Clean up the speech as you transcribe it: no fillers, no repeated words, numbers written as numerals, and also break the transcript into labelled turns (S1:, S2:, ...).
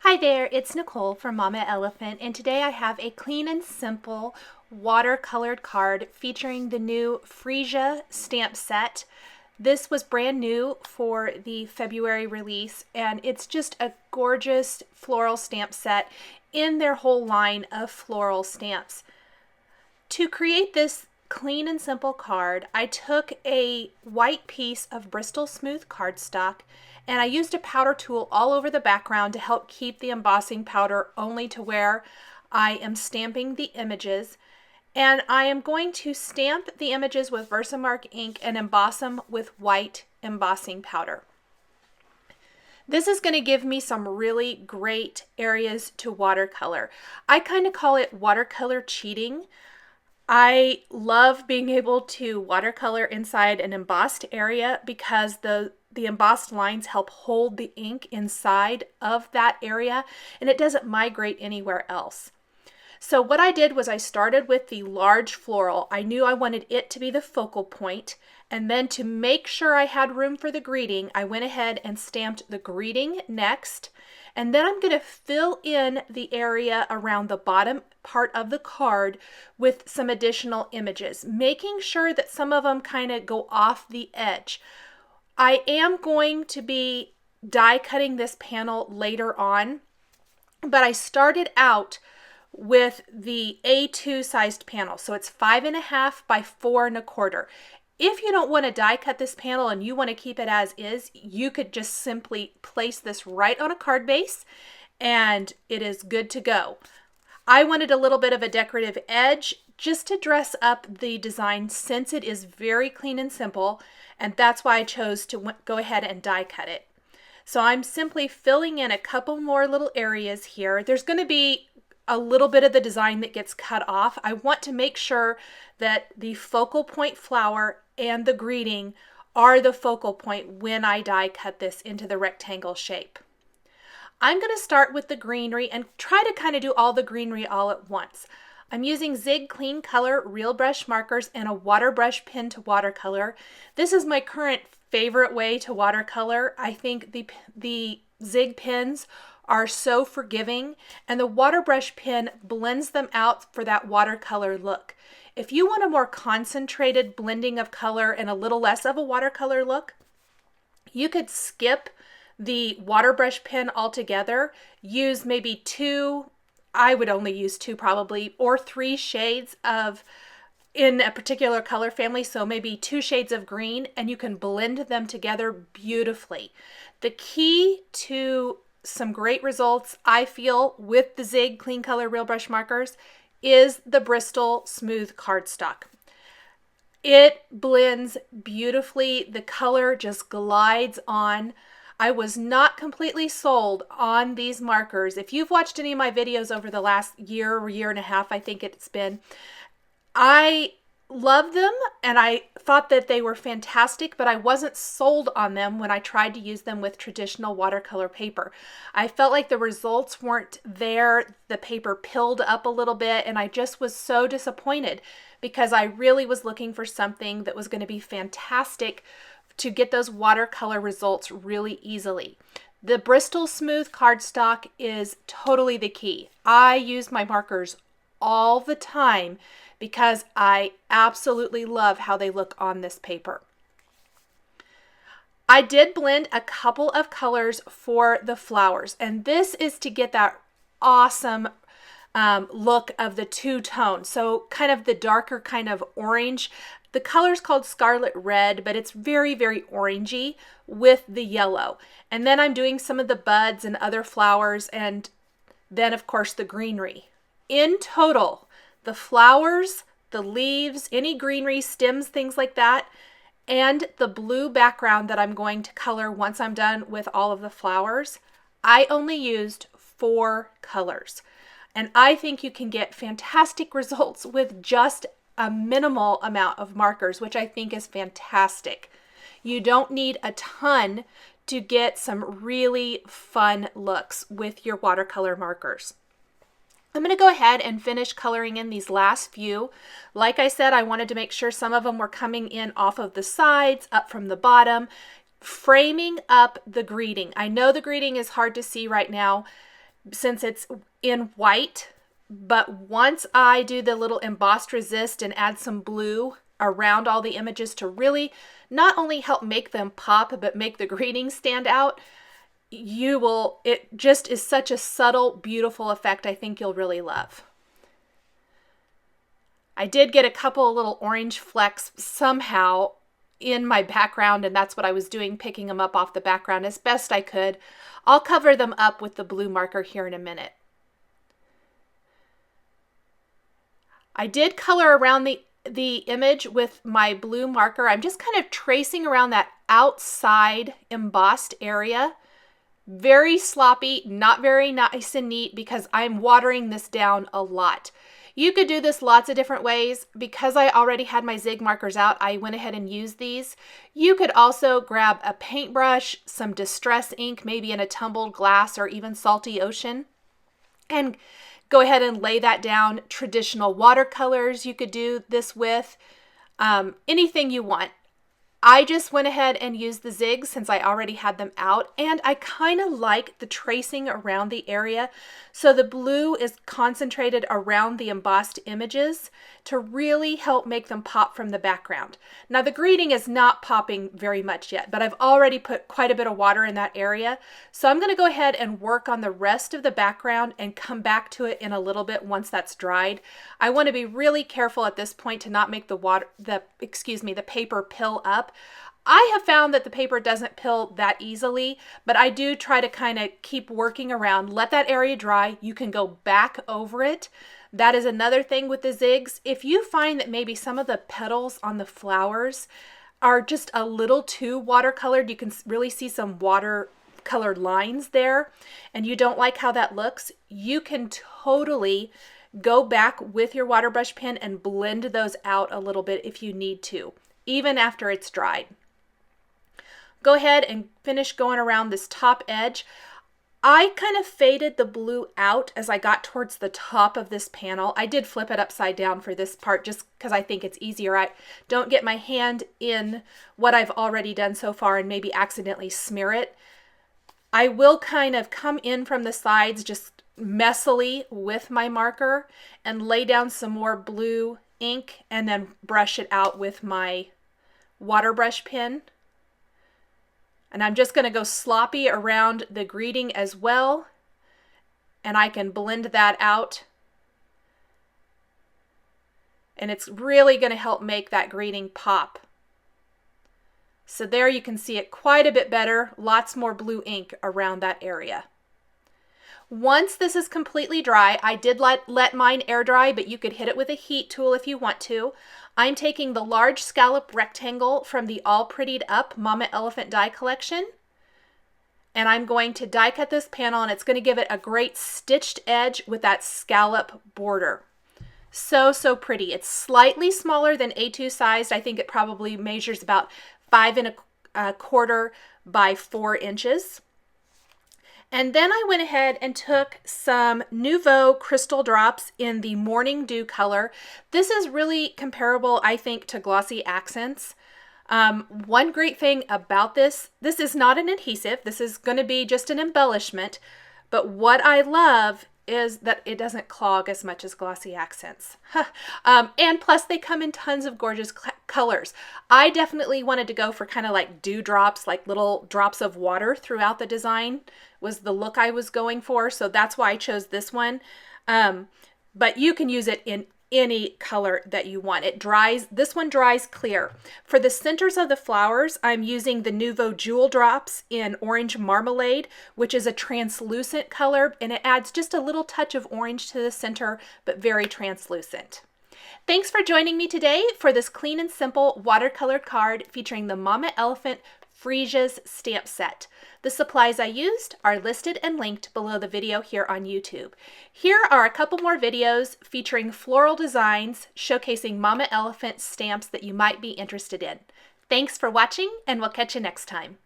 S1: Hi there, it's Nicole from Mama Elephant, and today I have a clean and simple watercolored card featuring the new Freesia stamp set. This was brand new for the February release, and it's just a gorgeous floral stamp set in their whole line of floral stamps. To create this clean and simple card, I took a white piece of Bristol Smooth cardstock and I used a powder tool all over the background to help keep the embossing powder only to where I am stamping the images. And I am going to stamp the images with Versamark ink and emboss them with white embossing powder. This is going to give me some really great areas to watercolor. I kind of call it watercolor cheating. I love being able to watercolor inside an embossed area because the embossed lines help hold the ink inside of that area and it doesn't migrate anywhere else. So what I did was I started with the large floral. I knew I wanted it to be the focal point, and then to make sure I had room for the greeting, I went ahead and stamped the greeting next. And then I'm going to fill in the area around the bottom part of the card with some additional images, making sure that some of them kind of go off the edge. I am going to be die cutting this panel later on, but I started out with the A2 sized panel. So it's 5.5 by 4.25. If you don't want to die cut this panel and you want to keep it as is, you could just simply place this right on a card base and it is good to go. I wanted a little bit of a decorative edge just to dress up the design since it is very clean and simple, and that's why I chose to go ahead and die cut it. So I'm simply filling in a couple more little areas here. There's going to be a little bit of the design that gets cut off. I want to make sure that the focal point flower and the greeting are the focal point when I die cut this into the rectangle shape. I'm going to start with the greenery and try to kind of do all the greenery all at once. I'm using Zig Clean Color Real Brush markers and a water brush pen to watercolor. This is my current favorite way to watercolor. I think the Zig pens are so forgiving, and the water brush pen blends them out for that watercolor look. If you want a more concentrated blending of color and a little less of a watercolor look, you could skip the water brush pen altogether. Use maybe two, I would only use two probably, or three shades of in a particular color family, so maybe 2 shades of green, and you can blend them together beautifully. The key to some great results, I feel, with the Zig Clean Color Real Brush markers is the Bristol Smooth cardstock. It blends beautifully. The color just glides on. I was not completely sold on these markers. If you've watched any of my videos over the last year or year and a half, I think it's been, I love them and I thought that they were fantastic, but I wasn't sold on them when I tried to use them with traditional watercolor paper. I felt like the results weren't there. The paper pilled up a little bit and I just was so disappointed because I really was looking for something that was going to be fantastic to get those watercolor results really easily. The Bristol Smooth cardstock is totally the key. I use my markers all the time because I absolutely love how they look on this paper. I did blend a couple of colors for the flowers, and this is to get that awesome look of the two-tone. So kind of the darker kind of orange. The color is called Scarlet Red, but it's very, very orangey with the yellow. And then I'm doing some of the buds and other flowers, and then of course the greenery. In total, the flowers, the leaves, any greenery, stems, things like that, and the blue background that I'm going to color once I'm done with all of the flowers, I only used 4 colors. And I think you can get fantastic results with just a minimal amount of markers, which I think is fantastic. You don't need a ton to get some really fun looks with your watercolor markers. I'm going to go ahead and finish coloring in these last few. Like I said, I wanted to make sure some of them were coming in off of the sides, up from the bottom, framing up the greeting. I know the greeting is hard to see right now. since it's in white. But once I do the little embossed resist and add some blue around all the images to really not only help make them pop, but make the greeting stand out, it just is such a subtle, beautiful effect I think you'll really love. I did get a couple of little orange flecks somehow in my background, and that's what I was doing, picking them up off the background as best I could. I'll cover them up with the blue marker here in a minute. I did color around the image with my blue marker. I'm just kind of tracing around that outside embossed area. Very sloppy, not very nice and neat because I'm watering this down a lot. You could do this lots of different ways. Because I already had my zig markers out, I went ahead and used these. You could also grab a paintbrush, some distress ink, maybe in a tumbled glass or even salty ocean, and go ahead and lay that down. Traditional watercolors you could do this with, anything you want. I just went ahead and used the zigs since I already had them out, and I kind of like the tracing around the area. So the blue is concentrated around the embossed images to really help make them pop from the background. Now the greeting is not popping very much yet, but I've already put quite a bit of water in that area. So I'm going to go ahead and work on the rest of the background and come back to it in a little bit once that's dried. I want to be really careful at this point to not make the paper pill up. I have found that the paper doesn't pill that easily, but I do try to kind of keep working around, let that area dry. You can go back over it. That is another thing with the zigs. If you find that maybe some of the petals on the flowers are just a little too watercolored, you can really see some watercolored lines there, and you don't like how that looks, you can totally go back with your water brush pen and blend those out a little bit if you need to, even after it's dried. Go ahead and finish going around this top edge. I kind of faded the blue out as I got towards the top of this panel. I did flip it upside down for this part just because I think it's easier. I don't get my hand in what I've already done so far and maybe accidentally smear it. I will kind of come in from the sides just messily with my marker and lay down some more blue ink and then brush it out with my water brush pen. And I'm just going to go sloppy around the greeting as well, and I can blend that out. And it's really going to help make that greeting pop. So there you can see it quite a bit better, lots more blue ink around that area. Once this is completely dry, I did let mine air dry, but you could hit it with a heat tool if you want to. I'm taking the large scallop rectangle from the All Prettied Up Mama Elephant die collection, and I'm going to die cut this panel, and it's going to give it a great stitched edge with that scallop border. So, so pretty. It's slightly smaller than A2 sized. I think it probably measures about 5 1/4 by 4 inches. And then I went ahead and took some Nouveau Crystal Drops in the Morning Dew color. This is really comparable, I think, to Glossy Accents. One great thing about this is not an adhesive. This is going to be just an embellishment. But what I love is that it doesn't clog as much as Glossy Accents. And plus they come in tons of gorgeous colors. I definitely wanted to go for kind of like dewdrops, like little drops of water throughout the design was the look I was going for. So that's why I chose this one. But you can use it in any color that you want. It dries, this one dries clear. For the centers of the flowers, I'm using the Nouveau Jewel Drops in Orange Marmalade, which is a translucent color, and it adds just a little touch of orange to the center, but very translucent. Thanks for joining me today for this clean and simple watercolor card featuring the Mama Elephant Freesia's stamp set. The supplies I used are listed and linked below the video here on YouTube. Here are a couple more videos featuring floral designs showcasing Mama Elephant stamps that you might be interested in. Thanks for watching, and we'll catch you next time.